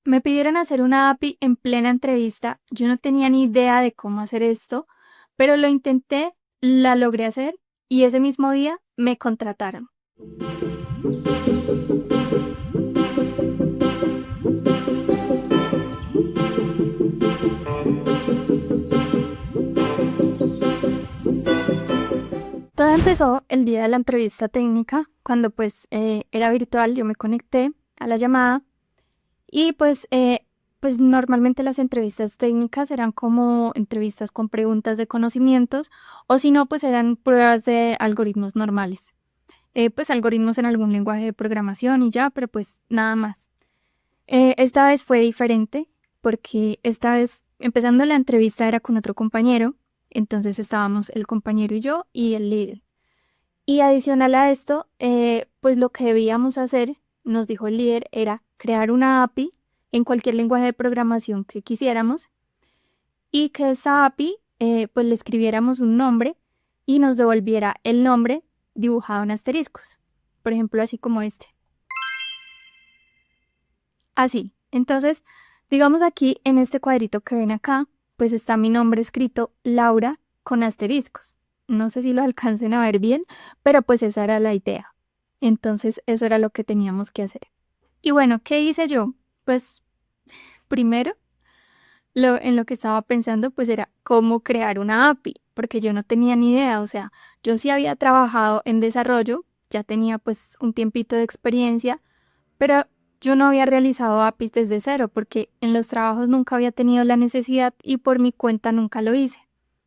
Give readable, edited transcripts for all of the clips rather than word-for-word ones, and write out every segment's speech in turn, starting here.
Me pidieron hacer una API en plena entrevista. Yo no tenía ni idea de cómo hacer esto, pero lo intenté, la logré hacer y ese mismo día me contrataron. Todo empezó el día de la entrevista técnica, cuando pues era virtual, yo me conecté a la llamada y pues normalmente las entrevistas técnicas eran como entrevistas con preguntas de conocimientos o si no, pues eran pruebas de algoritmos normales. Pues algoritmos en algún lenguaje de programación y ya, pero pues nada más. Esta vez fue diferente porque esta vez empezando la entrevista era con otro compañero, entonces estábamos el compañero y yo y el líder. Y adicional a esto, pues lo que debíamos hacer, nos dijo el líder, era crear una API en cualquier lenguaje de programación que quisiéramos y que esa API pues le escribiéramos un nombre y nos devolviera el nombre dibujado en asteriscos. Por ejemplo, así como este. Así. Entonces, digamos aquí en este cuadrito que ven acá, pues está mi nombre escrito Laura con asteriscos. No sé si lo alcancen a ver bien, pero pues esa era la idea. Entonces, eso era lo que teníamos que hacer. Y bueno, ¿qué hice yo? Pues primero, en lo que estaba pensando, pues era cómo crear una API, porque yo no tenía ni idea. O sea, yo sí había trabajado en desarrollo, ya tenía pues un tiempito de experiencia, pero yo no había realizado APIs desde cero porque en los trabajos nunca había tenido la necesidad y por mi cuenta nunca lo hice.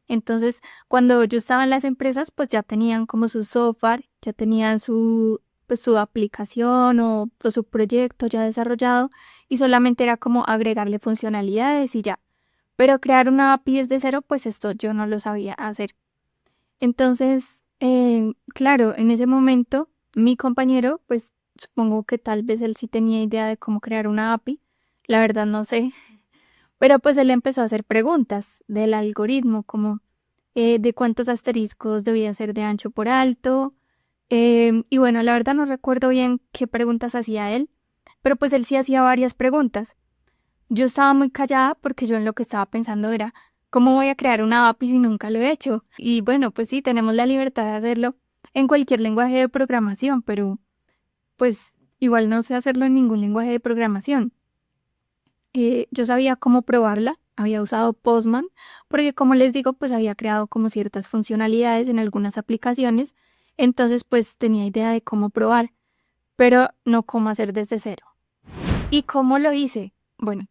Entonces, cuando yo estaba en las empresas, pues ya tenían como su software, ya tenían pues, su aplicación o pues, su proyecto ya desarrollado y solamente era como agregarle funcionalidades y ya. Pero crear una API desde cero, pues esto yo no lo sabía hacer. Entonces, claro, en ese momento mi compañero, pues supongo que tal vez él sí tenía idea de cómo crear una API, la verdad no sé, pero pues él empezó a hacer preguntas del algoritmo, como de cuántos asteriscos debía ser de ancho por alto, y bueno, la verdad no recuerdo bien qué preguntas hacía él, pero pues él sí hacía varias preguntas. Yo estaba muy callada porque yo en lo que estaba pensando era, ¿cómo voy a crear una API si nunca lo he hecho? Y bueno, pues sí, tenemos la libertad de hacerlo en cualquier lenguaje de programación, pero pues igual no sé hacerlo en ningún lenguaje de programación. Yo sabía cómo probarla, había usado Postman, porque como les digo, pues había creado como ciertas funcionalidades en algunas aplicaciones, entonces pues tenía idea de cómo probar, pero no cómo hacer desde cero. ¿Y cómo lo hice? Bueno,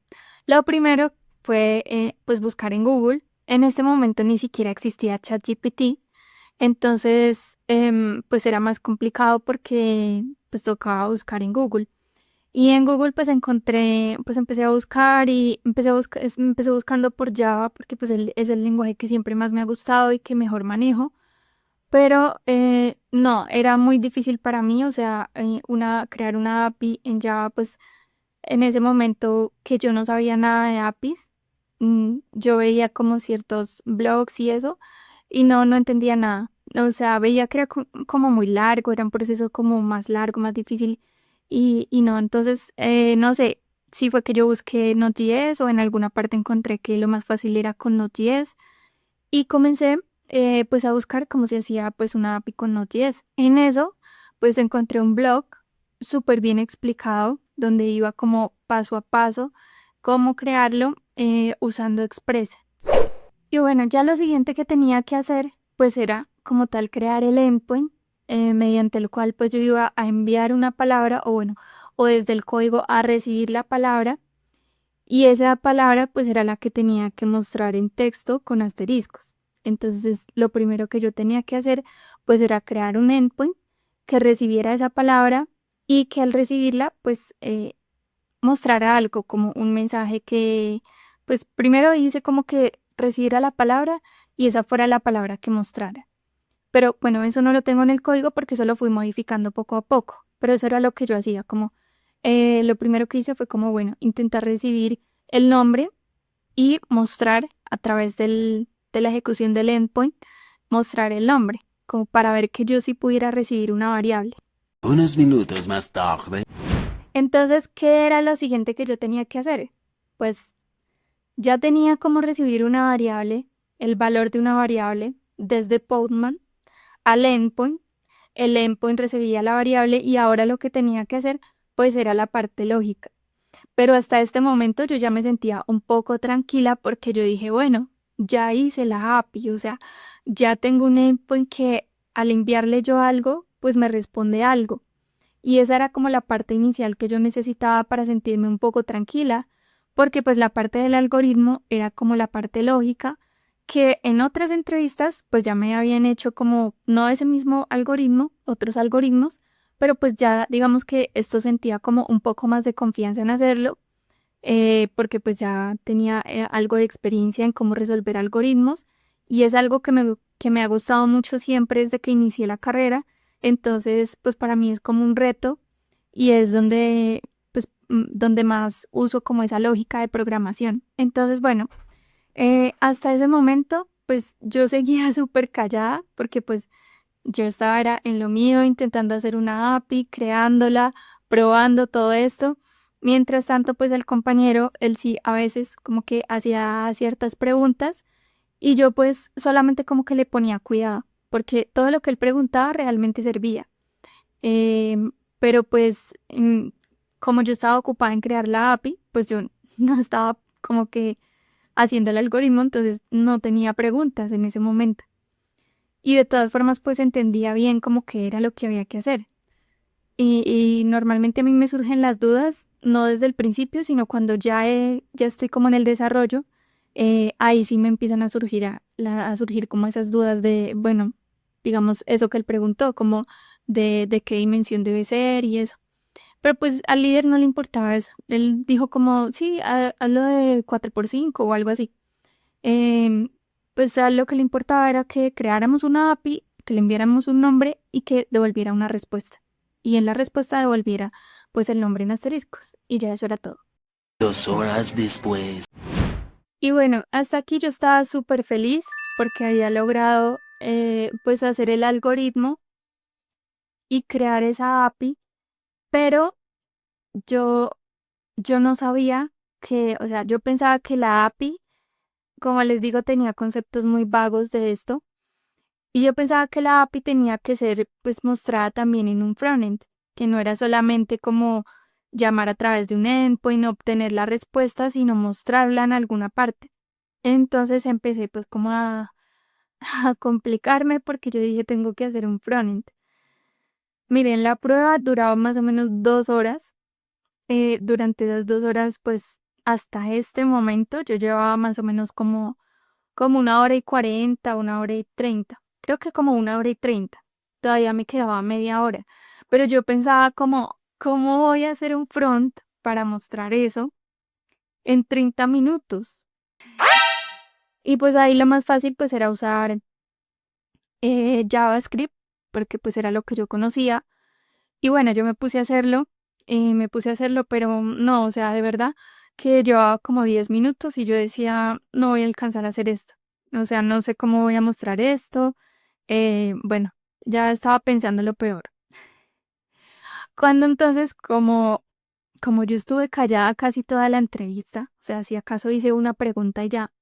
lo primero fue pues buscar en Google. En este momento ni siquiera existía ChatGPT, entonces pues era más complicado porque pues tocaba buscar en Google. Y en Google pues encontré, pues empecé a buscar y empecé buscando por Java porque pues es el lenguaje que siempre más me ha gustado y que mejor manejo. Pero no, era muy difícil para mí, o sea, crear una API en Java pues en ese momento que yo no sabía nada de APIs, yo veía como ciertos blogs y eso, y no entendía nada. O sea, veía que era como muy largo, era un proceso como más largo, más difícil, y no, entonces, no sé si fue que yo busqué Node.js o en alguna parte encontré que lo más fácil era con Node.js, y comencé pues a buscar cómo se hacía pues una API con Node.js. En eso, pues encontré un blog súper bien explicado, donde iba como paso a paso cómo crearlo usando Express. Y bueno, ya lo siguiente que tenía que hacer, pues era como tal crear el endpoint, mediante el cual pues yo iba a enviar una palabra, o bueno, o desde el código a recibir la palabra, y esa palabra pues era la que tenía que mostrar en texto con asteriscos. Entonces, lo primero que yo tenía que hacer pues era crear un endpoint que recibiera esa palabra y que al recibirla pues mostrara algo, como un mensaje que pues primero hice como que recibiera la palabra y esa fuera la palabra que mostrara. Pero bueno, eso no lo tengo en el código porque eso lo fui modificando poco a poco. Pero eso era lo que yo hacía, como lo primero que hice fue como, bueno, intentar recibir el nombre y mostrar a través de la ejecución del endpoint, mostrar el nombre, como para ver que yo sí pudiera recibir una variable. Unos minutos más tarde. Entonces, ¿qué era lo siguiente que yo tenía que hacer? Pues ya tenía como recibir una variable, el valor de una variable desde Postman al endpoint. El endpoint recibía la variable y ahora lo que tenía que hacer pues era la parte lógica. Pero hasta este momento yo ya me sentía un poco tranquila porque yo dije, bueno, ya hice la API, o sea, ya tengo un endpoint que al enviarle yo algo, pues me responde algo. Y esa era como la parte inicial que yo necesitaba para sentirme un poco tranquila, porque pues la parte del algoritmo era como la parte lógica, que en otras entrevistas pues ya me habían hecho como no ese mismo algoritmo, otros algoritmos, pero pues ya digamos que esto sentía como un poco más de confianza en hacerlo, porque pues ya tenía algo de experiencia en cómo resolver algoritmos y es algo que me ha gustado mucho siempre desde que inicié la carrera. Entonces pues para mí es como un reto y es donde pues donde más uso como esa lógica de programación. Entonces bueno, hasta ese momento pues yo seguía súper callada porque pues yo estaba era en lo mío, intentando hacer una API, creándola, probando todo esto. Mientras tanto, pues el compañero, él sí a veces como que hacía ciertas preguntas y yo pues solamente como que le ponía cuidado, porque todo lo que él preguntaba realmente servía. Pero pues como yo estaba ocupada en crear la API, pues yo no estaba como que haciendo el algoritmo, entonces no tenía preguntas en ese momento. Y de todas formas, pues entendía bien como que era lo que había que hacer. Y normalmente a mí me surgen las dudas, no desde el principio, sino cuando ya estoy como en el desarrollo, ahí sí me empiezan a surgir, a surgir como esas dudas de, bueno, digamos, eso que él preguntó, como de qué dimensión debe ser y eso. Pero pues al líder no le importaba eso. Él dijo como, sí, hazlo de 4x5 o algo así. Em, pues a lo que le importaba era que creáramos una API, que le enviáramos un nombre y que devolviera una respuesta. Y en la respuesta devolviera pues el nombre en asteriscos. Y ya eso era todo. 2 horas después. Y bueno, hasta aquí yo estaba súper feliz porque había logrado pues hacer el algoritmo y crear esa API, pero yo, yo no sabía que, o sea, yo pensaba que la API, como les digo, tenía conceptos muy vagos de esto. Y yo pensaba que la API tenía que ser pues mostrada también en un frontend, que no era solamente como llamar a través de un endpoint, obtener la respuesta, sino mostrarla en alguna parte. Entonces empecé pues como a complicarme porque yo dije tengo que hacer un frontend. Miren, la prueba duraba más o menos 2 horas. Durante esas 2 horas pues hasta este momento yo llevaba más o menos como 1 hora y 40, 1 hora y 30. Creo que como 1 hora y 30. Todavía me quedaba media hora. Pero yo pensaba como, ¿cómo voy a hacer un front para mostrar eso en 30 minutos? Y pues ahí lo más fácil pues era usar JavaScript, porque pues era lo que yo conocía. Y bueno, yo me puse a hacerlo, pero no, o sea, de verdad que llevaba como 10 minutos y yo decía, no voy a alcanzar a hacer esto. O sea, no sé cómo voy a mostrar esto. Bueno, ya estaba pensando lo peor. Cuando entonces, como yo estuve callada casi toda la entrevista, o sea, si acaso hice una pregunta y ya,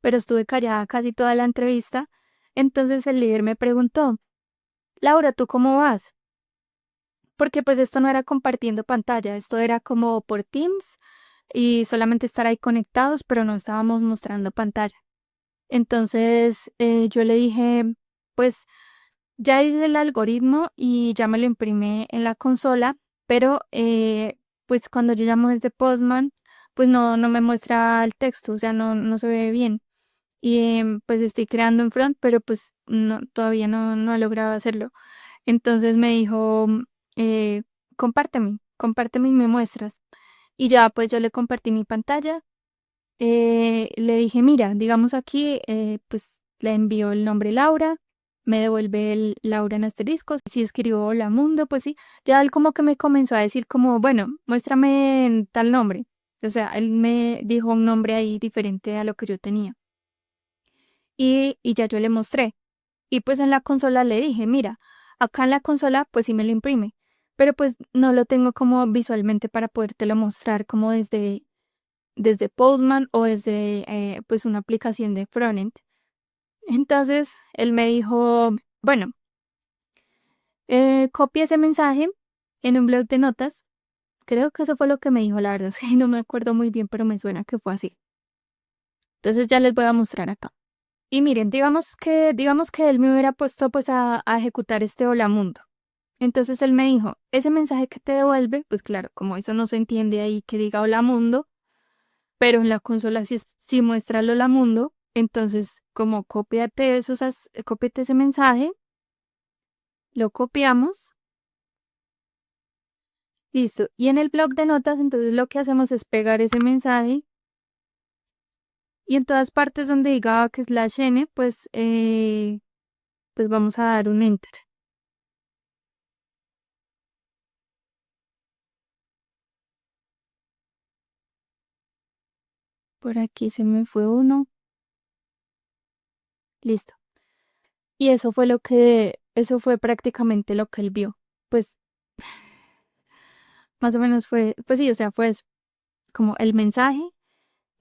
pero estuve callada casi toda la entrevista, entonces el líder me preguntó, Laura, ¿tú cómo vas? Porque pues esto no era compartiendo pantalla, esto era como por Teams y solamente estar ahí conectados, pero no estábamos mostrando pantalla. Entonces yo le dije, pues ya hice el algoritmo y ya me lo imprimí en la consola, pero pues cuando yo llamo desde Postman, pues no me muestra el texto, o sea, no se ve bien. Y pues estoy creando en front, pero pues no, todavía no he logrado hacerlo. Entonces me dijo, eh, compárteme y me muestras. Y ya pues yo le compartí mi pantalla. Le dije, mira, digamos aquí, pues le envío el nombre Laura, me devuelve el Laura en asteriscos. Si escribo Hola Mundo, pues sí, ya él como que me comenzó a decir como, bueno, muéstrame en tal nombre. O sea, él me dijo un nombre ahí diferente a lo que yo tenía. Y ya yo le mostré. Y pues en la consola le dije, mira, acá en la consola pues sí me lo imprime, pero pues no lo tengo como visualmente para podértelo mostrar como desde Postman o desde pues una aplicación de frontend. Entonces él me dijo, bueno, copia ese mensaje en un blog de notas. Creo que eso fue lo que me dijo, la verdad es que no me acuerdo muy bien, pero me suena que fue así. Entonces ya les voy a mostrar acá. Y miren, digamos que él me hubiera puesto pues a ejecutar este hola mundo. Entonces él me dijo, ese mensaje que te devuelve, pues claro, como eso no se entiende ahí que diga hola mundo, pero en la consola sí muestra el hola mundo, entonces como cópiate ese mensaje, lo copiamos, listo. Y en el blog de notas, entonces lo que hacemos es pegar ese mensaje y en todas partes donde diga que /n, pues vamos a dar un enter. Por aquí se me fue uno. Listo. Y eso fue prácticamente lo que él vio. Pues más o menos fue, pues sí, o sea, fue eso, como el mensaje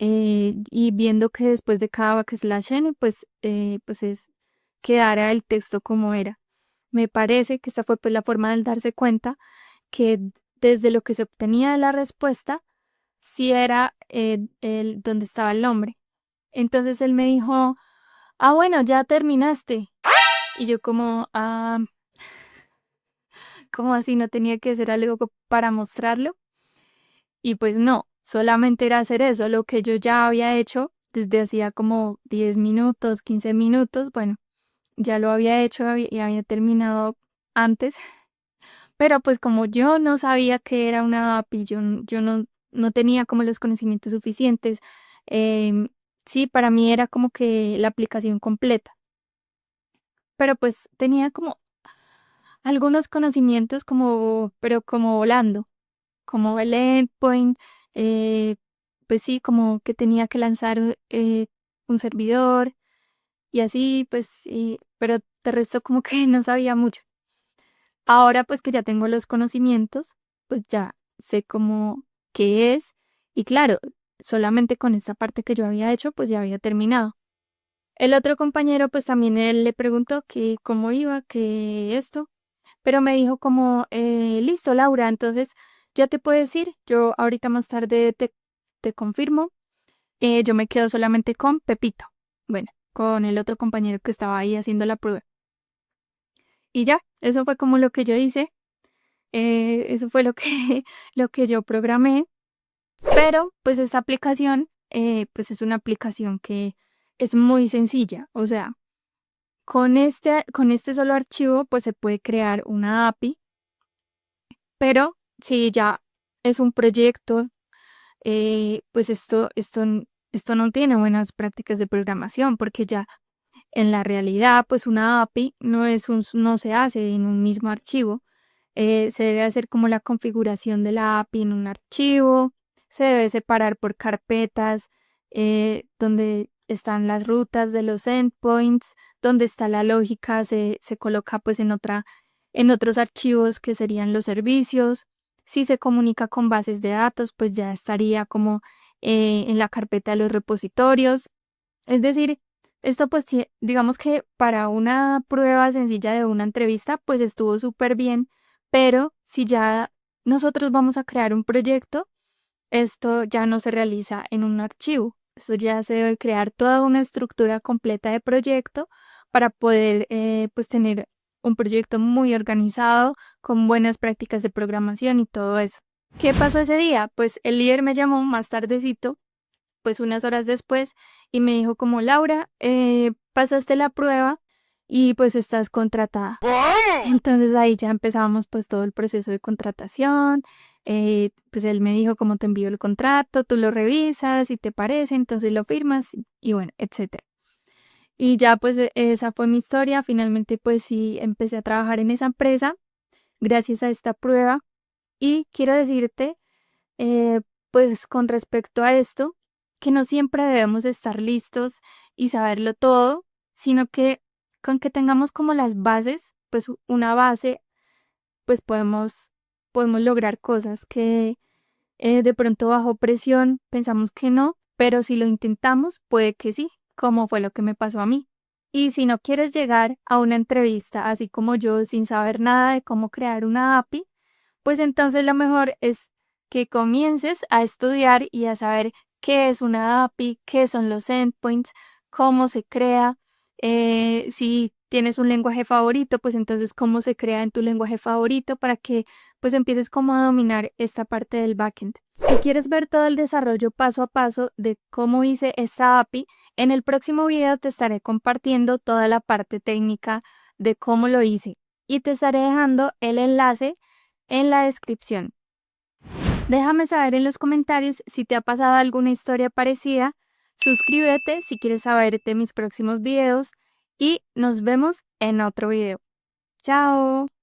y viendo que después de cada /n, pues quedara el texto como era. Me parece que esta fue pues la forma de darse cuenta que desde lo que se obtenía de la respuesta, sí era donde estaba el nombre. Entonces él me dijo, bueno, ya terminaste. Y yo como, ¿cómo así? ¿No tenía que hacer algo para mostrarlo? Y pues no, solamente era hacer eso, lo que yo ya había hecho desde hacía como 10 minutos, 15 minutos, bueno, ya lo había hecho y había terminado antes, pero pues como yo no sabía que era una API, yo no tenía como los conocimientos suficientes, em, sí, para mí era como que la aplicación completa, pero pues tenía como algunos conocimientos pero como volando, como el endpoint, eh, pues sí, como que tenía que lanzar un servidor y así, pues sí, pero de resto como que no sabía mucho. Ahora pues que ya tengo los conocimientos, pues ya sé cómo qué es y claro, solamente con esta parte que yo había hecho, pues ya había terminado. El otro compañero pues también él le preguntó que cómo iba, que esto, pero me dijo como, listo Laura, entonces ya te puedes ir, yo ahorita más tarde te confirmo, yo me quedo solamente con Pepito, bueno, con el otro compañero que estaba ahí haciendo la prueba. Y ya, eso fue como lo que yo hice, eso fue lo que, lo que yo programé, pero pues esta aplicación, pues es una aplicación que es muy sencilla, o sea, con este solo archivo, pues se puede crear una API, pero si ya es un proyecto, pues esto no tiene buenas prácticas de programación, porque ya en la realidad, pues una API no se hace en un mismo archivo. Se debe hacer como la configuración de la API en un archivo, se debe separar por carpetas, donde están las rutas de los endpoints, donde está la lógica, se coloca pues en otros archivos que serían los servicios. Si se comunica con bases de datos, pues ya estaría como en la carpeta de los repositorios. Es decir, esto pues digamos que para una prueba sencilla de una entrevista, pues estuvo súper bien, pero si ya nosotros vamos a crear un proyecto, esto ya no se realiza en un archivo. Esto ya se debe crear toda una estructura completa de proyecto para poder pues tener un proyecto muy organizado, con buenas prácticas de programación y todo eso. ¿Qué pasó ese día? Pues el líder me llamó más tardecito, pues unas horas después, y me dijo como, Laura, pasaste la prueba y pues estás contratada. Entonces ahí ya empezamos pues todo el proceso de contratación. Pues él me dijo cómo te envío el contrato, tú lo revisas, si te parece, entonces lo firmas y bueno, etcétera. Y ya pues esa fue mi historia. Finalmente pues sí empecé a trabajar en esa empresa gracias a esta prueba. Y quiero decirte, eh, pues con respecto a esto, que no siempre debemos estar listos y saberlo todo, sino que con que tengamos como las bases, pues una base, pues podemos podemos lograr cosas que de pronto bajo presión pensamos que no, pero si lo intentamos, puede que sí, como fue lo que me pasó a mí. Y si no quieres llegar a una entrevista así como yo, sin saber nada de cómo crear una API, pues entonces lo mejor es que comiences a estudiar y a saber qué es una API, qué son los endpoints, cómo se crea, si tienes un lenguaje favorito, pues entonces cómo se crea en tu lenguaje favorito para que pues empieces como a dominar esta parte del backend. Si quieres ver todo el desarrollo paso a paso de cómo hice esta API, en el próximo video te estaré compartiendo toda la parte técnica de cómo lo hice y te estaré dejando el enlace en la descripción. Déjame saber en los comentarios si te ha pasado alguna historia parecida. Suscríbete si quieres saber de mis próximos videos y nos vemos en otro video. ¡Chao!